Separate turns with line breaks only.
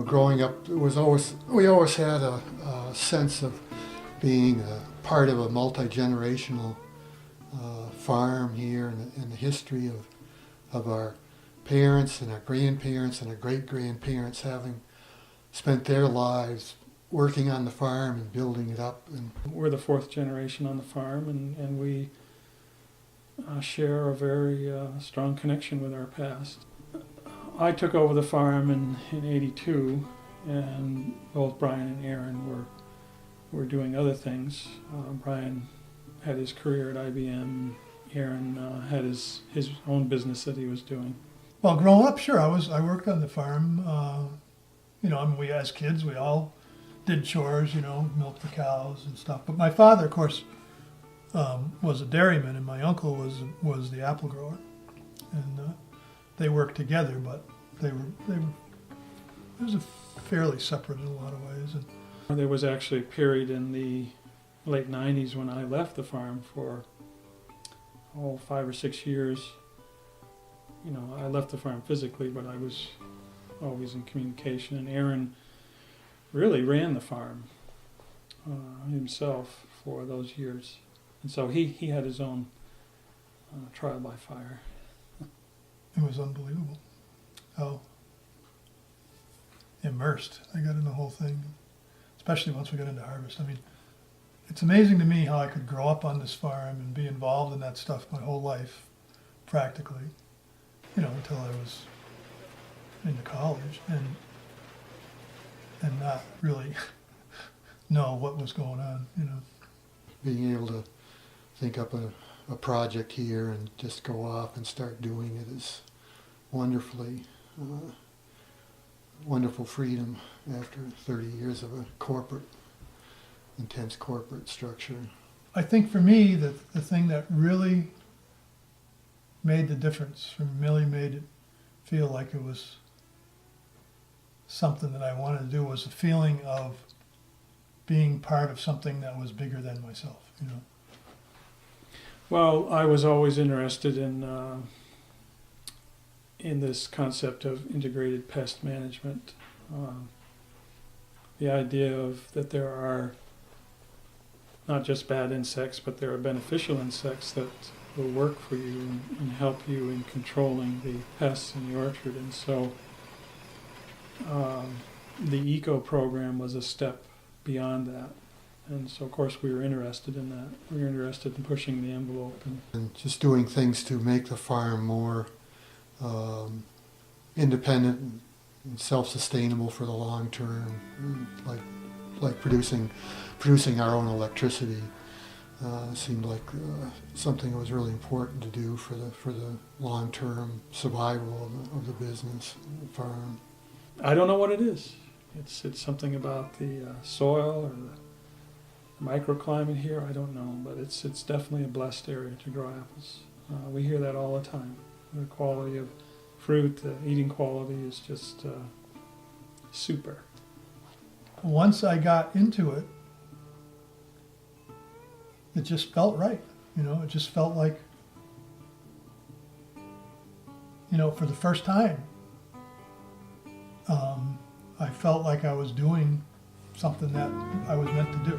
growing up, we always had a sense of being a part of a multi-generational farm here, and the history of our parents and our grandparents and our great-grandparents having spent their lives working on the farm and building it up. And
we're the fourth generation on the farm, and we share a very strong connection with our past. I took over the farm in '82, and both Brian and Aaron were doing other things. Brian had his career at IBM. Aaron had his own business that he was doing.
Well, growing up, sure, I worked on the farm. We as kids, we all did chores, milked the cows and stuff. But my father, of course, was a dairyman, and my uncle was the apple grower, and they worked together, but they were it was fairly separate in a lot of ways. And
there was actually a period in the late '90s when I left the farm for 5 or 6 years. I left the farm physically, but I was always in communication, and Aaron really ran the farm himself for those years. And so he had his own trial by fire.
It was unbelievable how immersed I got in the whole thing, especially once we got into harvest. I mean, it's amazing to me how I could grow up on this farm and be involved in that stuff my whole life, practically, until I was into college, and not really know what was going on,
being able to think up a project here and just go off and start doing it is wonderful freedom after 30 years of a intense corporate structure.
I think for me, the thing that really made the difference, really made it feel like it was something that I wanted to do, was the feeling of being part of something that was bigger than myself,
Well, I was always interested in this concept of integrated pest management. The idea of that there are not just bad insects, but there are beneficial insects that will work for you and help you in controlling the pests in the orchard. And so the eco program was a step beyond that. And so, of course, we were interested in that. We were interested in pushing the envelope.
And just doing things to make the farm more independent and self-sustainable for the long term, like producing our own electricity seemed like something that was really important to do for the long-term survival of the business, the farm.
I don't know what it is. It's something about the soil or the microclimate here. I don't know, but it's definitely a blessed area to grow apples. We hear that all the time. The quality of fruit, the eating quality is just super.
Once I got into it, it just felt right. It just felt like, for the first time, I felt like I was doing something that I was meant to do.